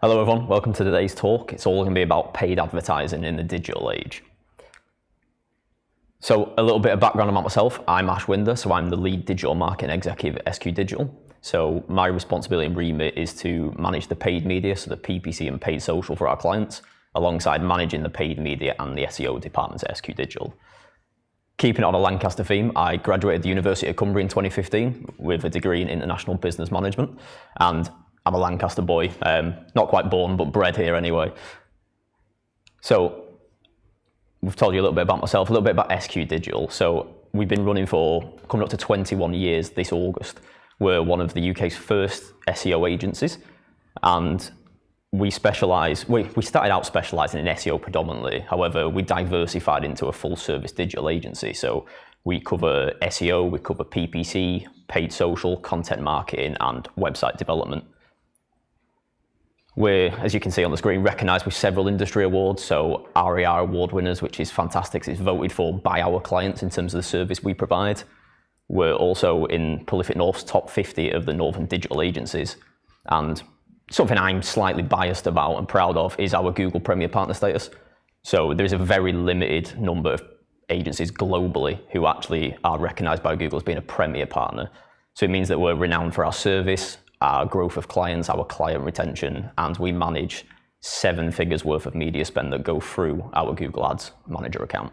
Hello everyone, welcome to today's talk. It's all going to be about paid advertising in the digital age. So a little bit of background about myself. I'm Ash Winder, so I'm the lead digital marketing executive at SQ Digital. So my responsibility and remit is to manage the paid media, so the PPC and paid social for our clients, alongside managing the paid media and the SEO departments at SQ Digital. Keeping it on a Lancaster theme, I graduated the University of Cumbria in 2015 with a degree in international business management, and I'm a Lancaster boy, not quite born, but bred here anyway. So we've told you a little bit about myself, a little bit about SQ Digital. So we've been running for coming up to 21 years this August. We're one of the UK's first SEO agencies, and we started out specialising in SEO predominantly. However, we diversified into a full service digital agency. So we cover SEO, we cover PPC, paid social, content marketing, and website development. We're, as you can see on the screen, recognised with several industry awards, so RER award winners, which is fantastic. It's voted for by our clients in terms of the service we provide. We're also in Prolific North's top 50 of the Northern digital agencies. And something I'm slightly biased about and proud of is our Google Premier Partner status. So there's a very limited number of agencies globally who actually are recognised by Google as being a Premier Partner. So it means that we're renowned for our service, our growth of clients, our client retention, and we manage 7 figures worth of media spend that go through our Google Ads Manager account.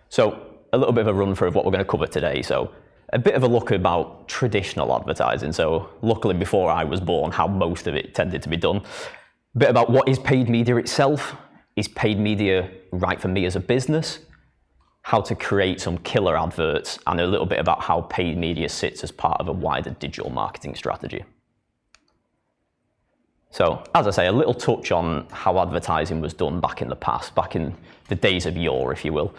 So a little bit of a run through of what we're going to cover today. So a bit of a look about traditional advertising. So luckily before I was born, how most of it tended to be done. A bit about what is paid media itself. Is paid media right for me as a business? How to create some killer adverts, and a little bit about how paid media sits as part of a wider digital marketing strategy. So, as I say, a little touch on how advertising was done back in the past, back in the days of yore, if you will.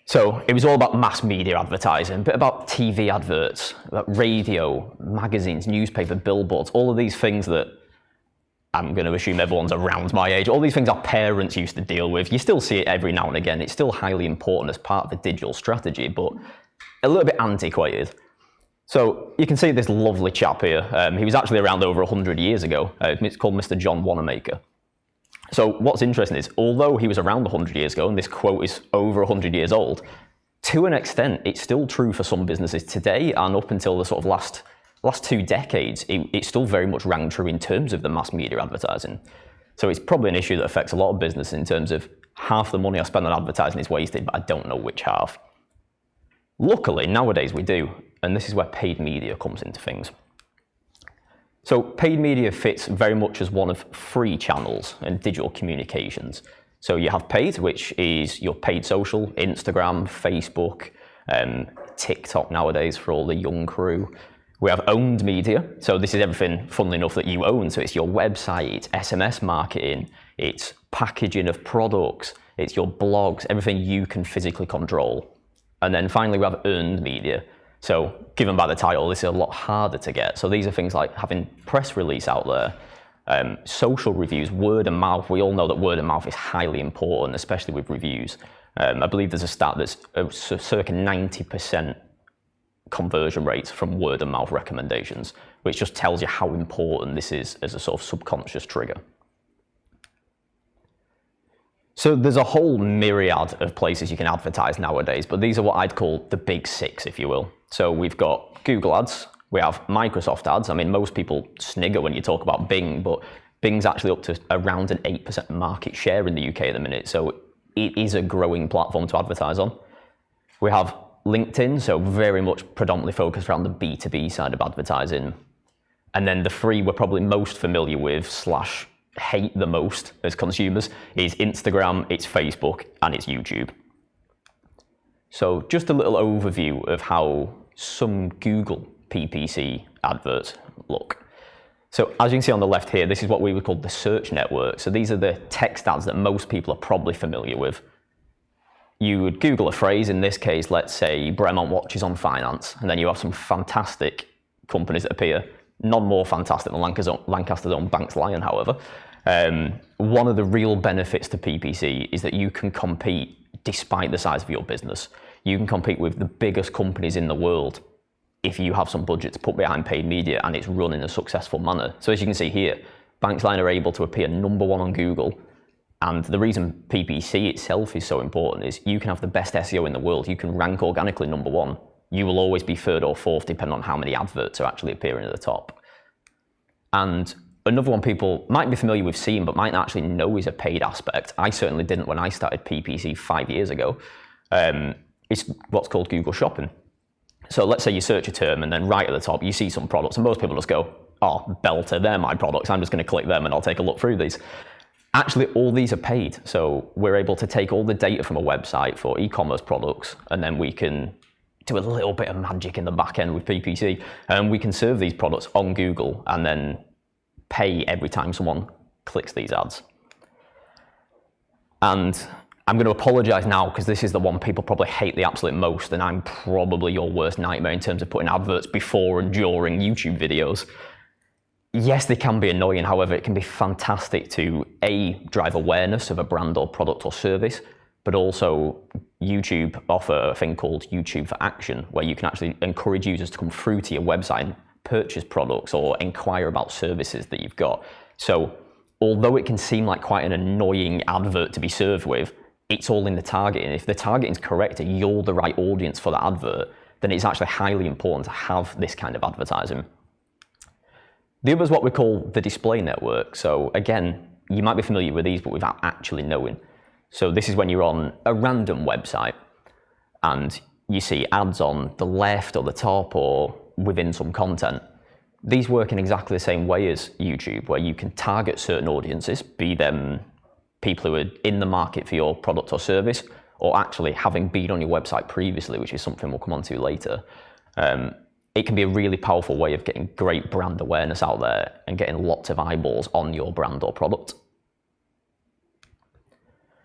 So, it was all about mass media advertising, a bit about TV adverts, about radio, magazines, newspaper, billboards, all of these things that I'm going to assume everyone's around my age. All these things our parents used to deal with. You still see it every now and again. It's still highly important as part of the digital strategy, but a little bit antiquated. So you can see this lovely chap here. He was actually around over 100 years ago. It's called Mr. John Wanamaker. So what's interesting is, although he was around 100 years ago, and this quote is over 100 years old, to an extent, it's still true for some businesses today, and up until the sort of last 2 decades, it still very much rang true in terms of the mass media advertising. So it's probably an issue that affects a lot of business in terms of half the money I spend on advertising is wasted, but I don't know which half. Luckily, nowadays we do, and this is where paid media comes into things. So paid media fits very much as one of 3 channels in digital communications. So you have paid, which is your paid social, Instagram, Facebook, TikTok nowadays for all the young crew. We have owned media, so this is everything, funnily enough, that you own. So it's your website, it's SMS marketing, it's packaging of products, it's your blogs, everything you can physically control. And then finally we have earned media. So given by the title, this is a lot harder to get. So these are things like having press release out there, social reviews, word of mouth. We all know that word of mouth is highly important, especially with reviews. I believe there's a stat that's circa 90% conversion rates from word of mouth recommendations, which just tells you how important this is as a sort of subconscious trigger. So there's a whole myriad of places you can advertise nowadays, but these are what I'd call the big 6, if you will. So we've got Google Ads, we have Microsoft Ads. I mean, most people snigger when you talk about Bing, but Bing's actually up to around an 8% market share in the UK at the minute, so it is a growing platform to advertise on. We have LinkedIn, so very much predominantly focused around the B2B side of advertising. And then the 3 we're probably most familiar with / hate the most as consumers is Instagram, it's Facebook, and it's YouTube. So just a little overview of how some Google PPC adverts look. So as you can see on the left here, this is what we would call the search network. So these are the text ads that most people are probably familiar with. You would Google a phrase, in this case, let's say Bremont watches on finance, and then you have some fantastic companies that appear, none more fantastic than Lancaster's own Banks Lion, however. One of the real benefits to PPC is that you can compete despite the size of your business. You can compete with the biggest companies in the world if you have some budget to put behind paid media and it's run in a successful manner. So as you can see here, Banksline are able to appear #1 on Google. And the reason PPC itself is so important is you can have the best SEO in the world. You can rank organically #1. You will always be third or fourth depending on how many adverts are actually appearing at the top. And another one people might be familiar with seeing but might not actually know is a paid aspect. I certainly didn't when I started PPC 5 years ago. It's what's called Google Shopping. So let's say you search a term and then right at the top you see some products and most people just go, oh, belter, they're my products. I'm just going to click them and I'll take a look through these. Actually, all these are paid. So we're able to take all the data from a website for e-commerce products and then we can do a little bit of magic in the back end with PPC and we can serve these products on Google and then pay every time someone clicks these ads. And I'm going to apologize now because this is the one people probably hate the absolute most and I'm probably your worst nightmare in terms of putting adverts before and during YouTube videos. Yes, they can be annoying, however, it can be fantastic to A, drive awareness of a brand or product or service, but also YouTube offer a thing called YouTube for Action, where you can actually encourage users to come through to your website and purchase products or inquire about services that you've got. So although it can seem like quite an annoying advert to be served with, it's all in the targeting. If the targeting is correct and you're the right audience for the advert, then it's actually highly important to have this kind of advertising. The other is what we call the display network. So again, you might be familiar with these, but without actually knowing. So this is when you're on a random website and you see ads on the left or the top or within some content. These work in exactly the same way as YouTube, where you can target certain audiences, be them people who are in the market for your product or service, or actually having been on your website previously, which is something we'll come on to later. It can be a really powerful way of getting great brand awareness out there and getting lots of eyeballs on your brand or product.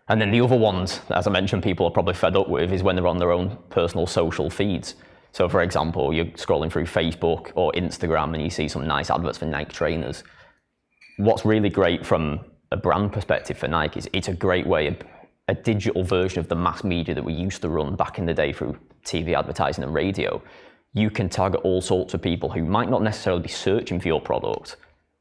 And then the other ones, as I mentioned, people are probably fed up with is when they're on their own personal social feeds. So for example, you're scrolling through Facebook or Instagram and you see some nice adverts for Nike trainers. What's really great from a brand perspective for Nike is it's a great way, a digital version of the mass media that we used to run back in the day through TV advertising and radio. You can target all sorts of people who might not necessarily be searching for your product,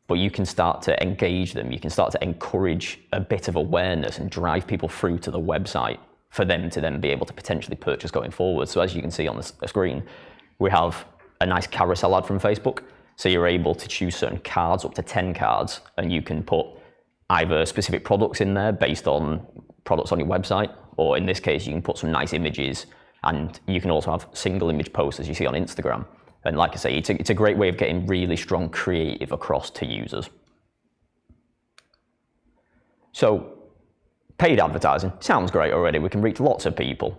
but you can start to engage them. You can start to encourage a bit of awareness and drive people through to the website for them to then be able to potentially purchase going forward. So as you can see on the screen, we have a nice carousel ad from Facebook. So you're able to choose certain cards, up to 10 cards, and you can put either specific products in there based on products on your website, or in this case, you can put some nice images, and you can also have single image posts as you see on Instagram. And like I say, it's a great way of getting really strong creative across to users. So paid advertising sounds great already. We can reach lots of people.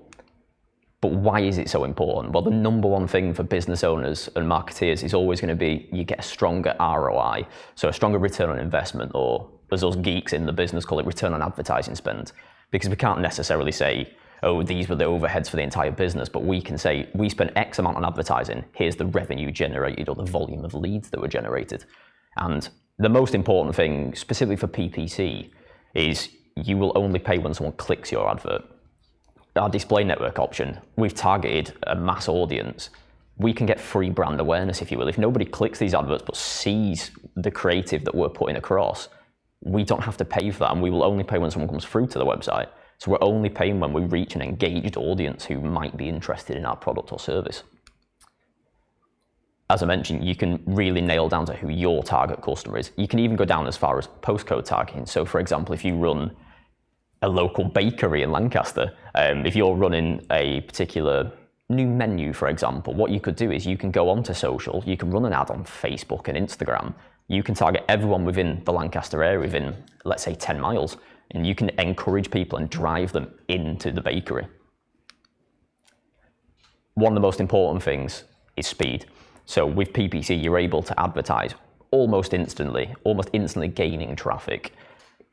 But why is it so important? Well, the #1 thing for business owners and marketeers is always going to be you get a stronger ROI, so a stronger return on investment, or as us geeks in the business call it return on advertising spend. Because we can't necessarily say, oh, these were the overheads for the entire business, but we can say we spent X amount on advertising, here's the revenue generated or the volume of leads that were generated. And the most important thing, specifically for PPC, is you will only pay when someone clicks your advert. Our display network option, we've targeted a mass audience. We can get free brand awareness, if you will. If nobody clicks these adverts but sees the creative that we're putting across, we don't have to pay for that, and we will only pay when someone comes through to the website. So we're only paying when we reach an engaged audience who might be interested in our product or service. As I mentioned, you can really nail down to who your target customer is. You can even go down as far as postcode targeting. So for example, if you run a local bakery in Lancaster, if you're running a particular new menu, for example, what you could do is you can go onto social, you can run an ad on Facebook and Instagram. You can target everyone within the Lancaster area within, let's say, 10 miles. And you can encourage people and drive them into the bakery. One of the most important things is speed. So with PPC, you're able to advertise almost instantly gaining traffic.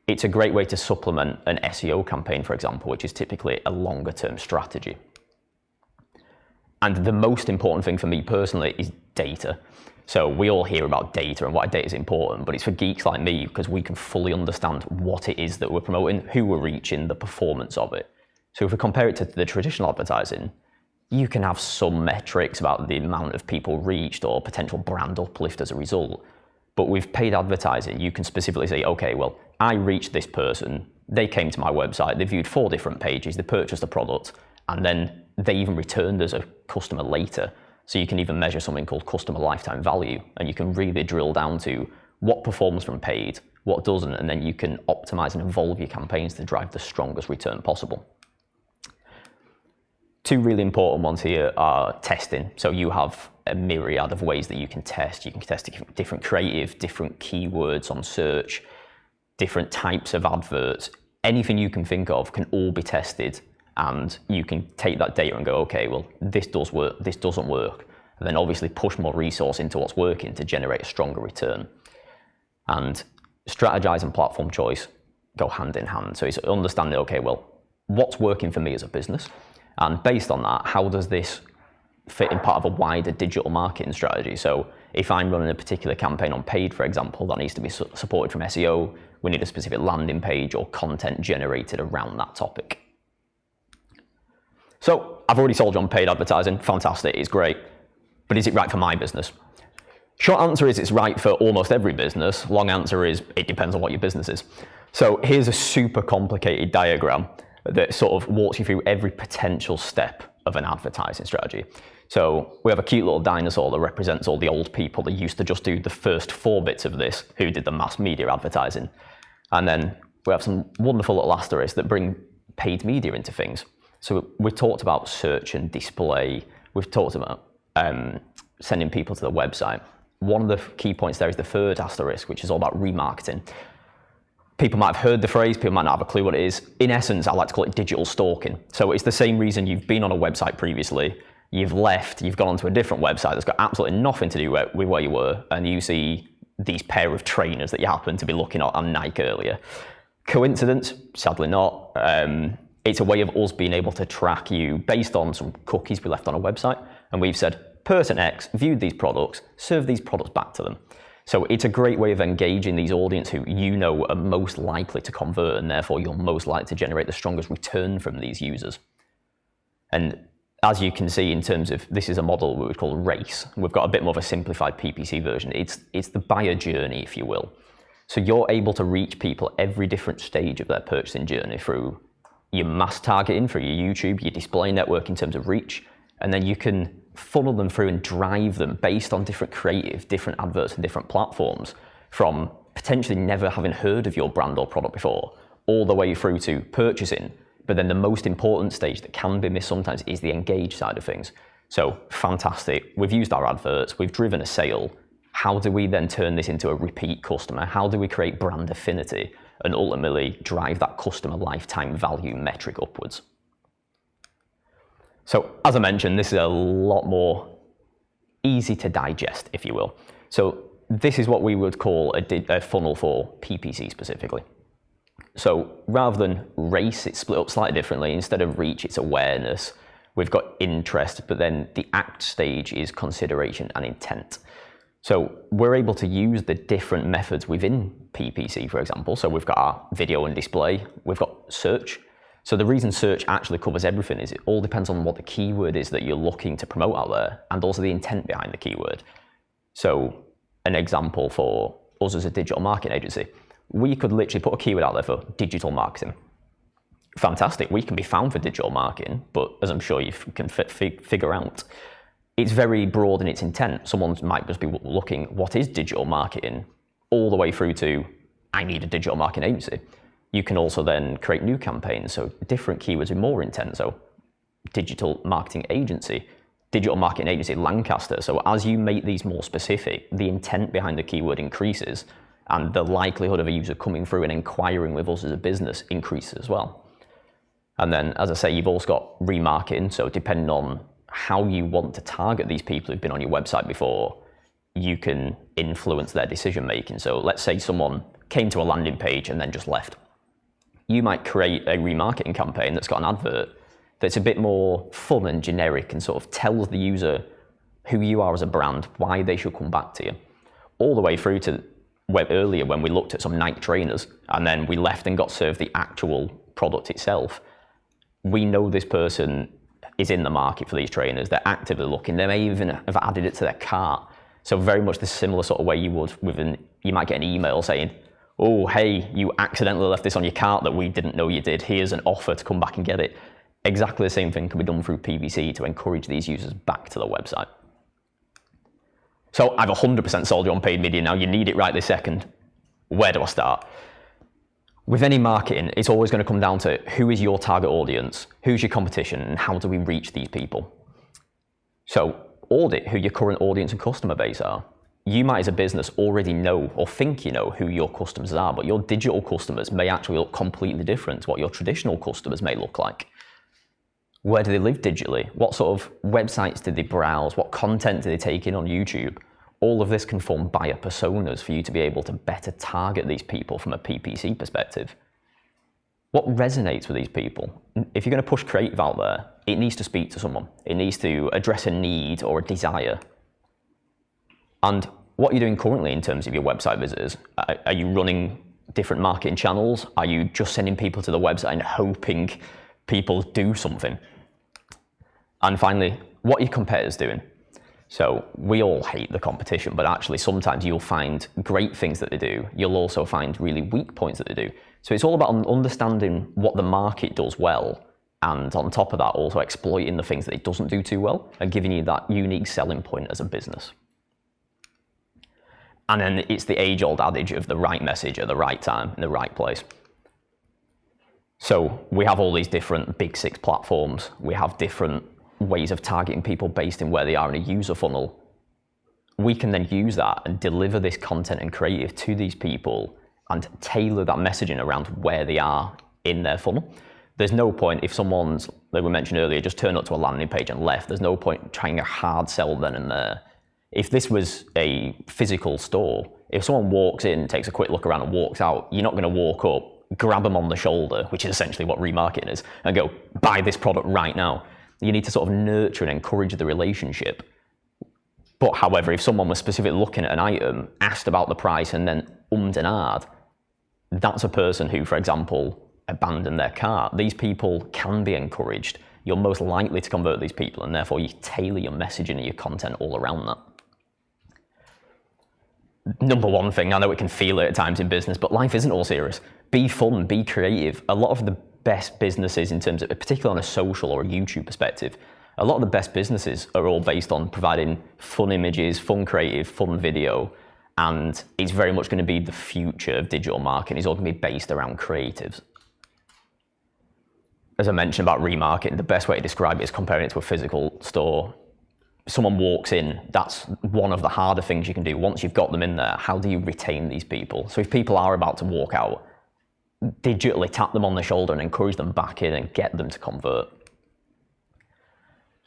It's a great way to supplement an SEO campaign, for example, which is typically a longer term strategy. And the most important thing for me personally is data. So we all hear about data and why data is important, but it's for geeks like me because we can fully understand what it is that we're promoting, who we're reaching, the performance of it. So if we compare it to the traditional advertising, you can have some metrics about the amount of people reached or potential brand uplift as a result. But with paid advertising, you can specifically say, okay, well, I reached this person, they came to my website, they viewed 4 different pages, they purchased a product, and then they even returned as a customer later. So you can even measure something called customer lifetime value, and you can really drill down to what performs from paid, what doesn't, and then you can optimize and evolve your campaigns to drive the strongest return possible. 2 really important ones here are testing. So you have a myriad of ways that you can test. You can test different creative, different keywords on search, different types of adverts. Anything you can think of can all be tested, and you can take that data and go, okay, well, this does work, this doesn't work. And then obviously push more resource into what's working to generate a stronger return. And strategize and platform choice go hand in hand. So it's understanding, okay, well, what's working for me as a business? And based on that, how does this fit in part of a wider digital marketing strategy? So if I'm running a particular campaign on paid, for example, that needs to be supported from SEO, we need a specific landing page or content generated around that topic. So I've already sold you on paid advertising, fantastic, it's great, but is it right for my business? Short answer is it's right for almost every business. Long answer is it depends on what your business is. So here's a super complicated diagram that sort of walks you through every potential step of an advertising strategy. So we have a cute little dinosaur that represents all the old people that used to just do the first 4 bits of this, who did the mass media advertising. And then we have some wonderful little asterisks that bring paid media into things. So we've talked about search and display. We've talked about sending people to the website. One of the key points there is the 3rd asterisk, which is all about remarketing. People might have heard the phrase, people might not have a clue what it is. In essence, I like to call it digital stalking. So it's the same reason you've been on a website previously, you've left, you've gone onto a different website that's got absolutely nothing to do with where you were, and you see these pair of trainers that you happen to be looking at on Nike earlier. Coincidence? Sadly not. It's a way of us being able to track you based on some cookies we left on a website, and we've said, person X viewed these products, serve these products back to them. So it's a great way of engaging these audience who you know are most likely to convert, and therefore you're most likely to generate the strongest return from these users. And as you can see in terms of, this is a model we would call RACE. We've got a bit more of a simplified PPC version. It's the buyer journey, if you will. So you're able to reach people every different stage of their purchasing journey through your mass targeting, through your YouTube, your display network in terms of reach, and then you can funnel them through and drive them based on different creative, different adverts and different platforms, from potentially never having heard of your brand or product before, all the way through to purchasing. But then the most important stage that can be missed sometimes is the engage side of things. So fantastic, we've used our adverts, we've driven a sale. How do we then turn this into a repeat customer? How do we create brand affinity and ultimately drive that customer lifetime value metric upwards? So as I mentioned, this is a lot more easy to digest, if you will. So this is what we would call a funnel for PPC specifically. So rather than RACE, it's split up slightly differently. Instead of reach, it's awareness. We've got interest, but then the ACT stage is consideration and intent. So we're able to use the different methods within PPC, for example. So we've got our video and display, we've got search. So the reason search actually covers everything is it all depends on what the keyword is that you're looking to promote out there, and also the intent behind the keyword. So an example for us as a digital marketing agency, we could literally put a keyword out there for digital marketing. Fantastic, we can be found for digital marketing, but as I'm sure you can figure out, it's very broad in its intent. Someone might just be looking, what is digital marketing? All the way through to, I need a digital marketing agency. You can also then create new campaigns, so different keywords with more intent. So digital marketing agency Lancaster. So as you make these more specific, the intent behind the keyword increases, and the likelihood of a user coming through and inquiring with us as a business increases as well. And then, as I say, you've also got remarketing. So depending on how you want to target these people who've been on your website before, you can influence their decision making. So let's say someone came to a landing page and then just left. You might create a remarketing campaign that's got an advert that's a bit more fun and generic and sort of tells the user who you are as a brand, why they should come back to you. All the way through to earlier when we looked at some Nike trainers and then we left and got served the actual product itself. We know this person is in the market for these trainers. They're actively looking. They may even have added it to their cart. So very much the similar sort of way you would you might get an email saying, oh, hey, you accidentally left this on your cart that we didn't know you did. Here's an offer to come back and get it. Exactly the same thing can be done through PPC to encourage these users back to the website. So I've 100% sold you on paid media now. You need it right this second. Where do I start? With any marketing, it's always going to come down to who is your target audience, who's your competition, and how do we reach these people? So audit who your current audience and customer base are. You might as a business already know or think you know who your customers are, but your digital customers may actually look completely different to what your traditional customers may look like. Where do they live digitally? What sort of websites did they browse? What content do they take in on YouTube? All of this can form buyer personas for you to be able to better target these people from a PPC perspective. What resonates with these people? If you're going to push creative out there, it needs to speak to someone. It needs to address a need or a desire. And what you're doing currently in terms of your website visitors, are you running different marketing channels? Are you just sending people to the website and hoping people do something? And finally, what are your competitors doing? So we all hate the competition, but actually sometimes you'll find great things that they do. You'll also find really weak points that they do. So it's all about understanding what the market does well, and on top of that, also exploiting the things that it doesn't do too well and giving you that unique selling point as a business. And then it's the age-old adage of the right message at the right time in the right place. So we have all these different big six platforms. We have different ways of targeting people based in where they are in a user funnel. We can then use that and deliver this content and creative to these people and tailor that messaging around where they are in their funnel. There's no point if someone's, like we mentioned earlier, just turned up to a landing page and left. There's no point trying a hard sell then and there. If this was a physical store, if someone walks in, takes a quick look around and walks out, you're not going to walk up, grab them on the shoulder, which is essentially what remarketing is, and go, buy this product right now. You need to sort of nurture and encourage the relationship. But however, if someone was specifically looking at an item, asked about the price and then and ahed, that's a person who, for example, abandoned their cart. These people can be encouraged. You're most likely to convert these people, and therefore you tailor your messaging and your content all around that. Number one thing, I know it can feel it at times in business, but life isn't all serious. Be fun, be creative. A lot of the best businesses in terms of, particularly on a social or a YouTube perspective, a lot of the best businesses are all based on providing fun images, fun creative, fun video, and it's very much going to be the future of digital marketing. It's all going to be based around creatives. As I mentioned about remarketing, the best way to describe it is comparing it to a physical store. Someone walks in, that's one of the harder things you can do. Once you've got them in there, how do you retain these people? So if people are about to walk out, digitally tap them on the shoulder and encourage them back in and get them to convert.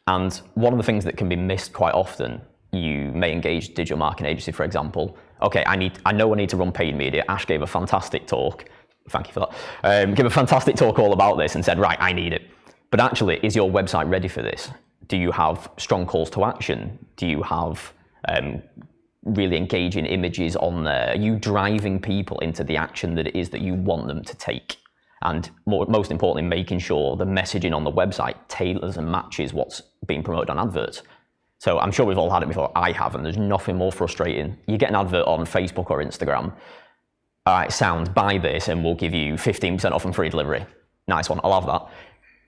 And one of the things that can be missed quite often, you may engage a digital marketing agency, for example. Okay, I know I need to run paid media. Ash gave a fantastic talk. Thank you for that. Gave a fantastic talk all about this and said, right, I need it. But actually, is your website ready for this? Do you have strong calls to action? Do you have really engaging images on there? Are you driving people into the action that it is that you want them to take? And most importantly, making sure the messaging on the website tailors and matches what's being promoted on adverts. So I'm sure we've all had it before. I haven't. There's nothing more frustrating. You get an advert on Facebook or Instagram. All right, sound, buy this and we'll give you 15% off and free delivery. Nice one, I'll have that.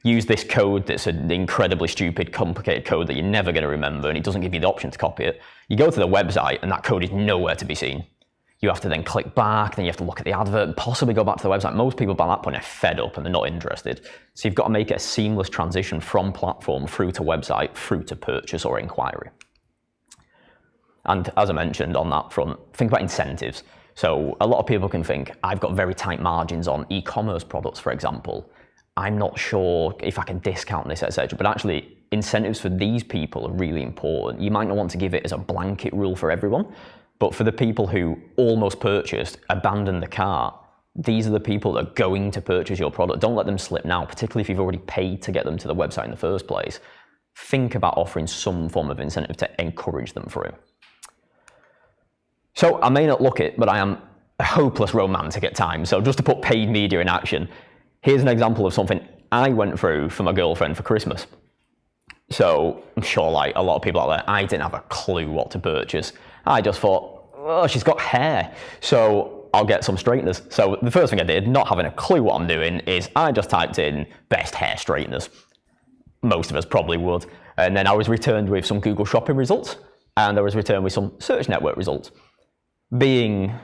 Use this code that's an incredibly stupid, complicated code that you're never going to remember, and it doesn't give you the option to copy it. You go to the website and that code is nowhere to be seen. You have to then click back, then you have to look at the advert, and possibly go back to the website. Most people by that point are fed up and they're not interested. So you've got to make it a seamless transition from platform through to website, through to purchase or inquiry. And as I mentioned on that front, think about incentives. So a lot of people can think, I've got very tight margins on e-commerce products, for example. I'm not sure if I can discount this, etc. But actually, incentives for these people are really important. You might not want to give it as a blanket rule for everyone, but for the people who almost purchased, abandoned the cart, these are the people that are going to purchase your product. Don't let them slip now, particularly if you've already paid to get them to the website in the first place. Think about offering some form of incentive to encourage them through. So I may not look it, but I am a hopeless romantic at times. So just to put paid media in action, here's an example of something I went through for my girlfriend for Christmas. So I'm sure like a lot of people out there, I didn't have a clue what to purchase. I just thought, oh, she's got hair, so I'll get some straighteners. So the first thing I did, not having a clue what I'm doing, is I just typed in best hair straighteners. Most of us probably would. And then I was returned with some Google Shopping results, and I was returned with some search network results. Being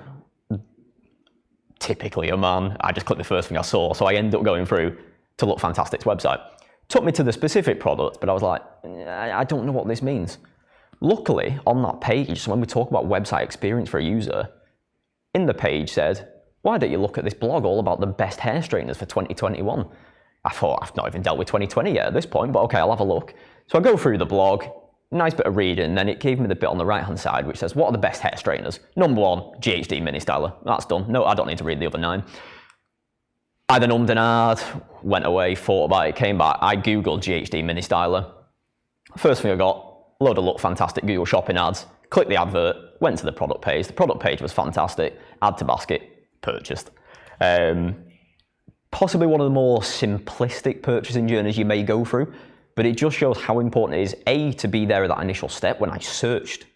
typically a man, I just clicked the first thing I saw, so I ended up going through to Look Fantastic's website. Took me to the specific product, but I was like, I don't know what this means. Luckily, on that page, so when we talk about website experience for a user, in the page said, why don't you look at this blog all about the best hair straighteners for 2021? I thought, I've not even dealt with 2020 yet at this point, but okay, I'll have a look. So I go through the blog, nice bit of reading, and then it gave me the bit on the right-hand side, which says, what are the best hair straighteners? Number 1, GHD Mini Styler. That's done. No, I don't need to read the other 9. I then ummed and ahed, went away, thought about it, came back. I Googled GHD Mini Styler. First thing I got, load of Look Fantastic Google Shopping ads, clicked the advert, went to the product page. The product page was fantastic. Add to basket, purchased. Possibly one of the more simplistic purchasing journeys you may go through, but it just shows how important it is, A, to be there at that initial step when I searched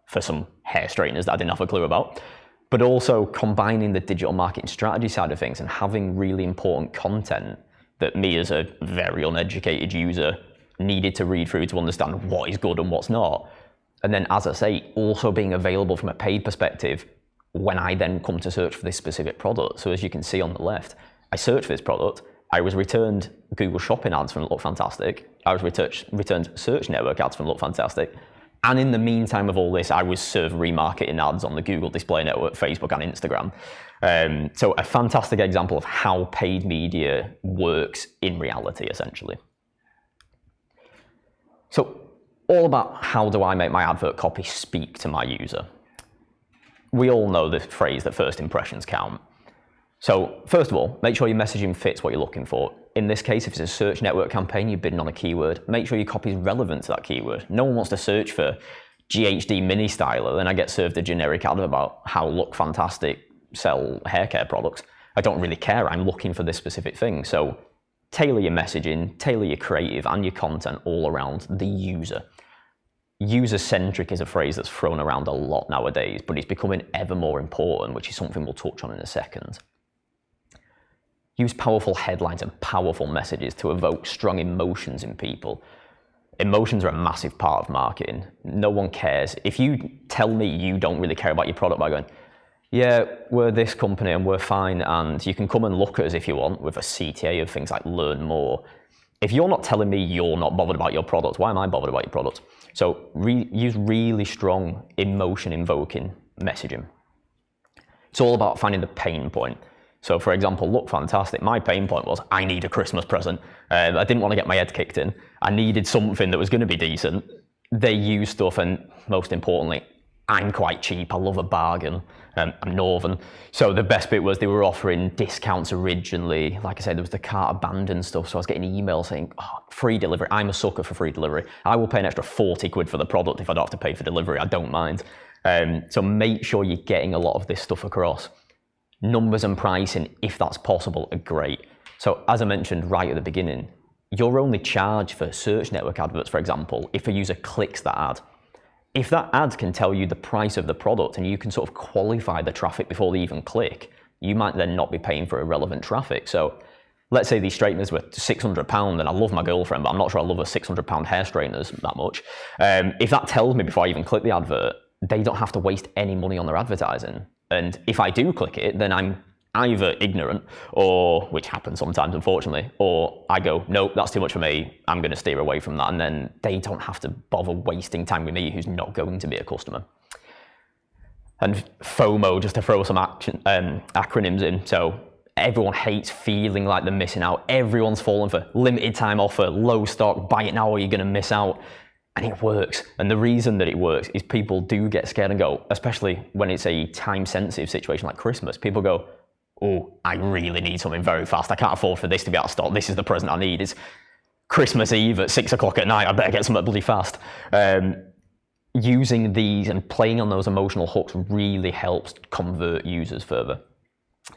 for some hair straighteners that I didn't have a clue about, but also combining the digital marketing strategy side of things and having really important content that me as a very uneducated user needed to read through to understand what is good and what's not. And then, as I say, also being available from a paid perspective when I then come to search for this specific product. So as you can see on the left, I searched for this product, I was returned Google Shopping ads from Look Fantastic, I was returned search network ads from Look Fantastic, and in the meantime of all this, I was served remarketing ads on the Google Display Network, Facebook and Instagram. So a fantastic example of how paid media works in reality, essentially. So all about how do I make my advert copy speak to my user. We all know the phrase that first impressions count. So first of all, make sure your messaging fits what you're looking for. In this case, if it's a search network campaign, you're bidding on a keyword, make sure your copy is relevant to that keyword. No one wants to search for GHD Mini Styler, then I get served a generic ad about how Look Fantastic sell hair care products. I don't really care, I'm looking for this specific thing. So tailor your messaging, tailor your creative and your content all around the user. User-centric is a phrase that's thrown around a lot nowadays, but it's becoming ever more important, which is something we'll touch on in a second. Use powerful headlines and powerful messages to evoke strong emotions in people. Emotions are a massive part of marketing. No one cares. If you tell me you don't really care about your product by going, yeah, we're this company and we're fine, and you can come and look at us if you want with a CTA of things like learn more. If you're not telling me you're not bothered about your product, why am I bothered about your product? So use really strong emotion-invoking messaging. It's all about finding the pain point. So for example, Look Fantastic, my pain point was I need a Christmas present. I didn't want to get my head kicked in. I needed something that was going to be decent. They use stuff, and most importantly, I'm quite cheap. I love a bargain. I'm northern. So the best bit was they were offering discounts originally. Like I said, there was the cart abandoned stuff. So I was getting emails saying, oh, free delivery. I'm a sucker for free delivery. I will pay an extra 40 quid for the product if I don't have to pay for delivery. I don't mind. So make sure you're getting a lot of this stuff across. Numbers and pricing, if that's possible, are great. So as I mentioned right at the beginning, you're only charged for search network adverts, for example, if a user clicks that ad. If that ad can tell you the price of the product and you can sort of qualify the traffic before they even click, you might then not be paying for irrelevant traffic. So let's say these straighteners were £600, and I love my girlfriend, but I'm not sure I love her £600 hair straighteners that much. If that tells me before I even click the advert, they don't have to waste any money on their advertising. And if I do click it, then I'm either ignorant, or, which happens sometimes unfortunately, or I go, nope, that's too much for me, I'm going to steer away from that, and then they don't have to bother wasting time with me who's not going to be a customer. And FOMO, just to throw some acronyms in, so everyone hates feeling like they're missing out. Everyone's fallen for limited time offer, low stock, buy it now or you're going to miss out. And it works. And the reason that it works is people do get scared and go, especially when it's a time-sensitive situation like Christmas, people go, oh, I really need something very fast. I can't afford for this to be out of stock. This is the present I need. It's Christmas Eve at 6 o'clock at night. I better get something bloody fast. Using these and playing on those emotional hooks really helps convert users further.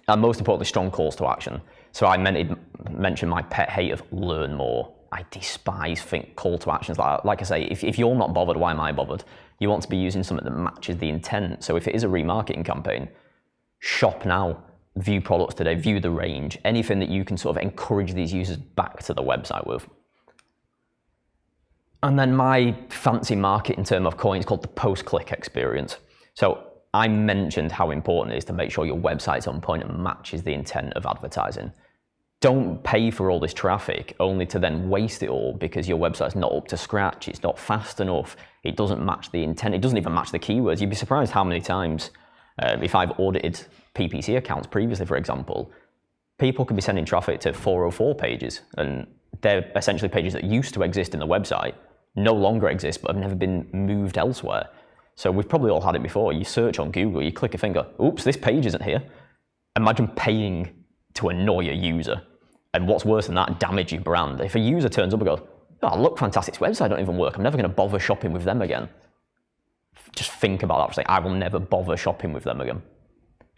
And most importantly, strong calls to action. So I mentioned my pet hate of learn more. I despise call to actions like that. Like I say, if you're not bothered, why am I bothered? You want to be using something that matches the intent. So if it is a remarketing campaign, shop now, view products today, view the range, anything that you can sort of encourage these users back to the website with. And then my fancy marketing term of coin is called the post-click experience. So I mentioned how important it is to make sure your website's on point and matches the intent of advertising. Don't pay for all this traffic only to then waste it all because your website's not up to scratch, it's not fast enough, it doesn't match the intent, it doesn't even match the keywords. You'd be surprised how many times, if I've audited PPC accounts previously, for example, people could be sending traffic to 404 pages, and they're essentially pages that used to exist in the website, no longer exist, but have never been moved elsewhere. So we've probably all had it before. You search on Google, you click a finger, oops, this page isn't here. Imagine paying to annoy a user. And what's worse than that, damage your brand. If a user turns up and goes, oh, look, fantastic, this website don't even work, I'm never going to bother shopping with them again. Just think about that for a second. I will never bother shopping with them again.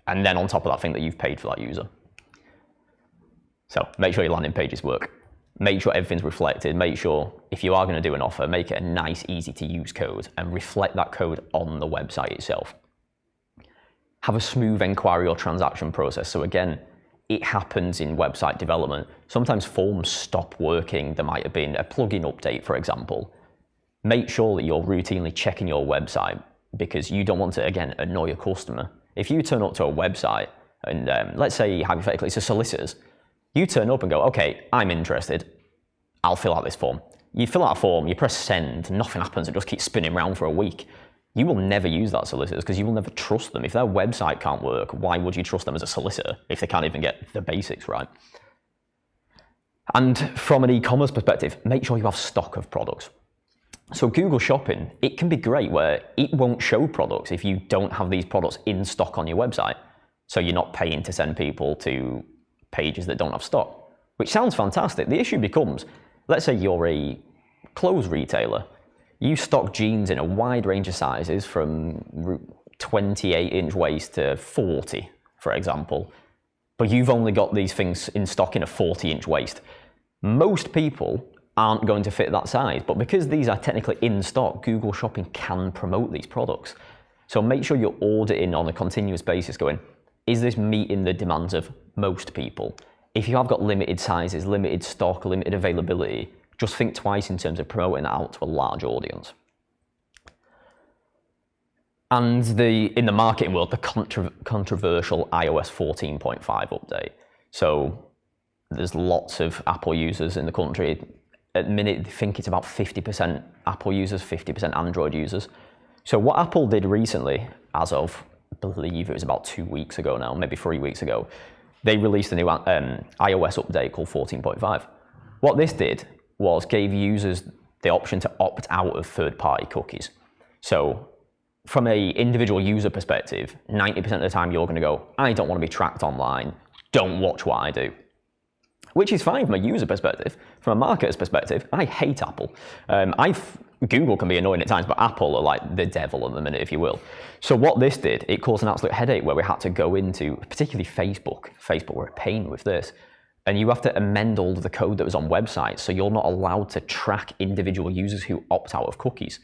And then on top of that, think that you've paid for that user. So make sure your landing pages work. Make sure everything's reflected. Make sure if you are going to do an offer, make it a nice, easy to use code and reflect that code on the website itself. Have a smooth inquiry or transaction process. So again, it happens in website development. Sometimes forms stop working. There might have been a plugin update, for example. Make sure that you're routinely checking your website because you don't want to, again, annoy a customer. If you turn up to a website and let's say hypothetically it's a solicitor's, you turn up and go, okay, I'm interested, I'll fill out this form. You fill out a form, you press send, nothing happens, it just keeps spinning around for a week. You will never use that solicitors because you will never trust them. If their website can't work, why would you trust them as a solicitor if they can't even get the basics right? And from an e-commerce perspective, make sure you have stock of products. So Google Shopping, it can be great where it won't show products if you don't have these products in stock on your website. So you're not paying to send people to pages that don't have stock, which sounds fantastic. The issue becomes, let's say you're a clothes retailer. You stock jeans in a wide range of sizes from 28-inch waist to 40, for example, but you've only got these things in stock in a 40-inch waist. Most people aren't going to fit that size, but because these are technically in stock, Google Shopping can promote these products. So make sure you're auditing on a continuous basis going, is this meeting the demands of most people? If you have got limited sizes, limited stock, limited availability, just think twice in terms of promoting that out to a large audience. And in the marketing world, the controversial iOS 14.5 update. So there's lots of Apple users in the country. At the minute, they think it's about 50% Apple users, 50% Android users. So what Apple did recently, as of, I believe it was about 2 weeks ago now, maybe 3 weeks ago, they released a new iOS update called 14.5. What this did was gave users the option to opt out of third-party cookies. So from an individual user perspective, 90% of the time you're going to go, I don't want to be tracked online, don't watch what I do. Which is fine from a user perspective. From a marketer's perspective, I hate Apple. Google can be annoying at times, but Apple are like the devil at the minute, if you will. So what this did, it caused an absolute headache where we had to go into, particularly Facebook. Facebook were a pain with this. And you have to amend all of the code that was on websites, so you're not allowed to track individual users who opt out of cookies.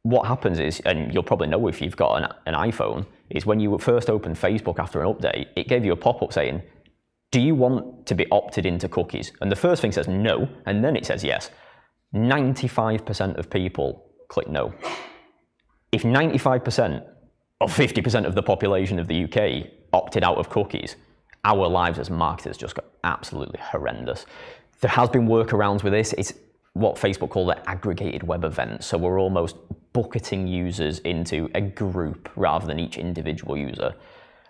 What happens is, and you'll probably know if you've got an iPhone, is when you first open Facebook after an update, it gave you a pop-up saying, do you want to be opted into cookies? And the first thing says no, and then it says yes. 95% of people click no. If 95% or 50% of the population of the UK opted out of cookies, our lives as marketers just got absolutely horrendous. There has been workarounds with this. It's what Facebook call the aggregated web events. So we're almost bucketing users into a group rather than each individual user.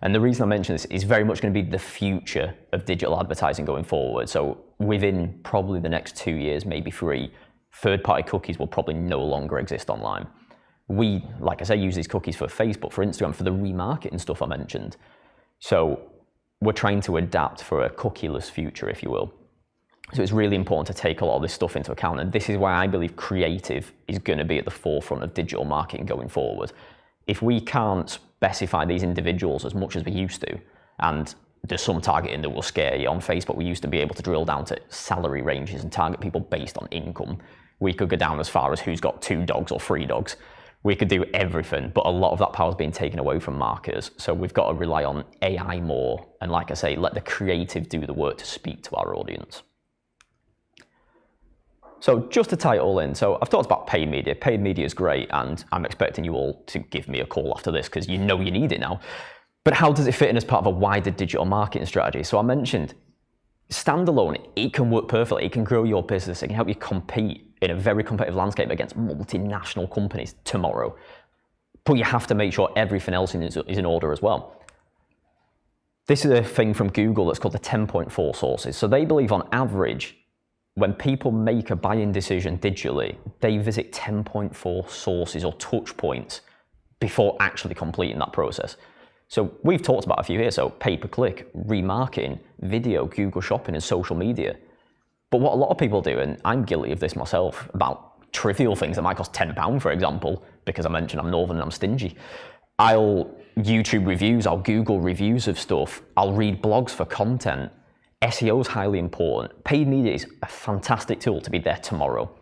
And the reason I mention this is very much going to be the future of digital advertising going forward. So within probably the next 2 years, maybe 3, third-party cookies will probably no longer exist online. We, like I say, use these cookies for Facebook, for Instagram, for the remarketing stuff I mentioned. So we're trying to adapt for a cookieless future, if you will. So it's really important to take a lot of this stuff into account. And this is why I believe creative is going to be at the forefront of digital marketing going forward. If we can't specify these individuals as much as we used to, and there's some targeting that will scare you. On Facebook, we used to be able to drill down to salary ranges and target people based on income. We could go down as far as who's got 2 dogs or 3 dogs. We could do everything, but a lot of that power is being taken away from marketers. So we've got to rely on AI more. And like I say, let the creative do the work to speak to our audience. So just to tie it all in, so I've talked about paid media. Paid media is great, and I'm expecting you all to give me a call after this because you know you need it now. But how does it fit in as part of a wider digital marketing strategy? So I mentioned standalone, it can work perfectly. It can grow your business. It can help you compete in a very competitive landscape against multinational companies tomorrow. But you have to make sure everything else is in order as well. This is a thing from Google that's called the 10.4 sources. So they believe on average, when people make a buying decision digitally, they visit 10.4 sources or touch points before actually completing that process. So we've talked about a few here. So pay-per-click, remarketing, video, Google Shopping, and social media. But what a lot of people do, and I'm guilty of this myself, about trivial things that might cost £10, for example, because I mentioned I'm northern and I'm stingy. I'll YouTube reviews, I'll Google reviews of stuff, I'll read blogs for content. SEO is highly important. Paid media is a fantastic tool to be there tomorrow.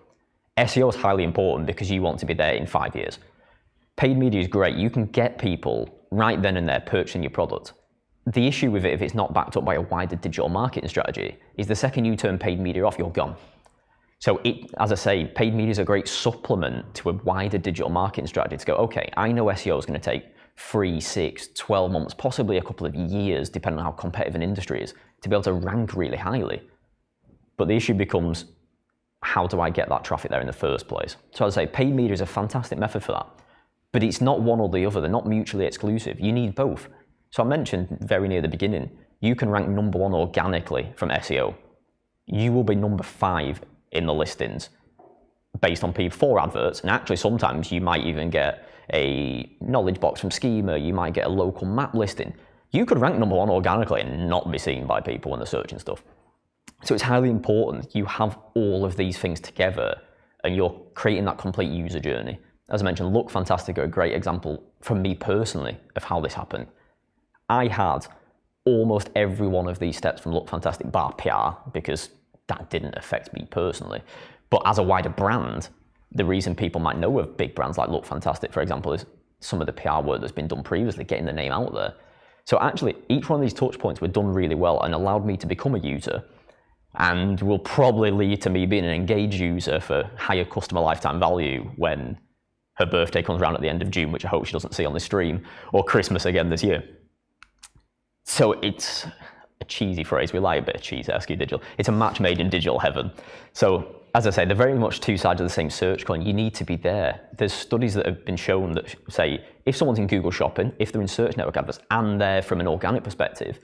SEO is highly important because you want to be there in 5 years. Paid media is great. You can get people right then and there purchasing your product. The issue with it, if it's not backed up by a wider digital marketing strategy, is the second you turn paid media off, you're gone. So as I say, paid media is a great supplement to a wider digital marketing strategy to go, okay, I know SEO is going to take 3, 6, 12 months, possibly a couple of years, depending on how competitive an industry is, to be able to rank really highly. But the issue becomes, how do I get that traffic there in the first place? So as I say, paid media is a fantastic method for that, but it's not one or the other. They're not mutually exclusive. You need both. So I mentioned very near the beginning, you can rank number 1 organically from SEO. You will be number 5 in the listings based on people for adverts. And actually sometimes you might even get a knowledge box from Schema. You might get a local map listing. You could rank number 1 organically and not be seen by people when they're searching stuff. So it's highly important you have all of these things together and you're creating that complete user journey. As I mentioned, Look Fantastic are a great example from me personally of how this happened. I had almost every one of these steps from Look Fantastic bar PR because that didn't affect me personally. But as a wider brand, the reason people might know of big brands like Look Fantastic, for example, is some of the PR work that's been done previously, getting the name out there. So actually, each one of these touch points were done really well and allowed me to become a user, and will probably lead to me being an engaged user for higher customer lifetime value when her birthday comes around at the end of June, which I hope she doesn't see on this stream, or Christmas again this year. So it's a cheesy phrase. We like a bit of cheese at SQ Digital. It's a match made in digital heaven. So as I say, they're very much two sides of the same search coin. You need to be there. There's studies that have been shown that say, if someone's in Google Shopping, if they're in search network adverts, and they're from an organic perspective,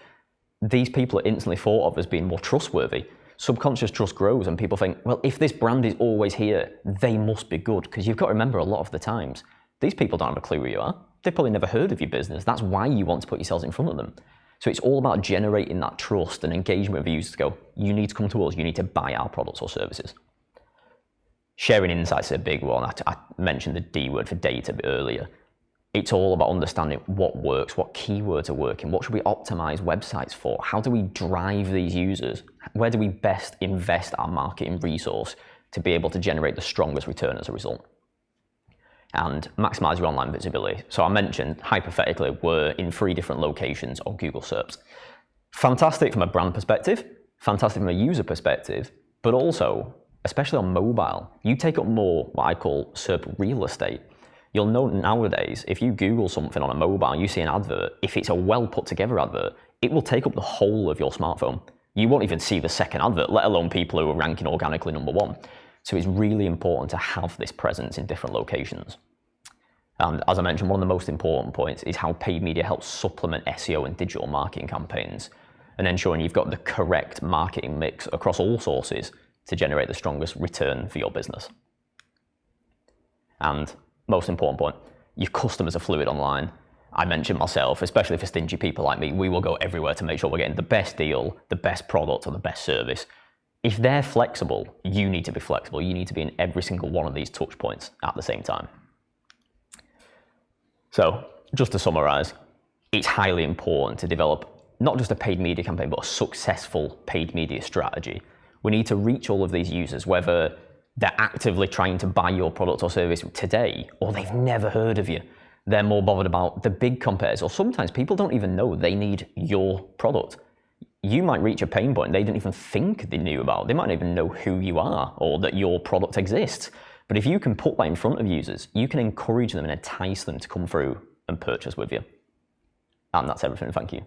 these people are instantly thought of as being more trustworthy. Subconscious trust grows and people think, well, if this brand is always here, they must be good. Because you've got to remember a lot of the times, these people don't have a clue who you are. They've probably never heard of your business. That's why you want to put yourselves in front of them. So it's all about generating that trust and engagement with users to go, you need to come to us, you need to buy our products or services. Sharing insights is a big one. I mentioned the D word for data a bit earlier. It's all about understanding what works, what keywords are working, what should we optimize websites for, how do we drive these users, where do we best invest our marketing resource to be able to generate the strongest return as a result. And maximize your online visibility. So I mentioned, hypothetically, we're in 3 different locations on Google SERPs. Fantastic from a brand perspective, fantastic from a user perspective, but also, especially on mobile, you take up more what I call SERP real estate. You'll know nowadays, if you Google something on a mobile, you see an advert, if it's a well put together advert, it will take up the whole of your smartphone. You won't even see the second advert, let alone people who are ranking organically number 1. So it's really important to have this presence in different locations. And as I mentioned, one of the most important points is how paid media helps supplement SEO and digital marketing campaigns, and ensuring you've got the correct marketing mix across all sources to generate the strongest return for your business. And most important point, your customers are fluid online. I mentioned myself, especially for stingy people like me, we will go everywhere to make sure we're getting the best deal, the best product, or the best service. If they're flexible, you need to be flexible. You need to be in every single one of these touch points at the same time. So just to summarize, it's highly important to develop not just a paid media campaign, but a successful paid media strategy. We need to reach all of these users, whether they're actively trying to buy your product or service today, or they've never heard of you. They're more bothered about the big competitors, or sometimes people don't even know they need your product. You might reach a pain point they didn't even think they knew about. They might not even know who you are or that your product exists. But if you can put that in front of users, you can encourage them and entice them to come through and purchase with you. And that's everything. Thank you.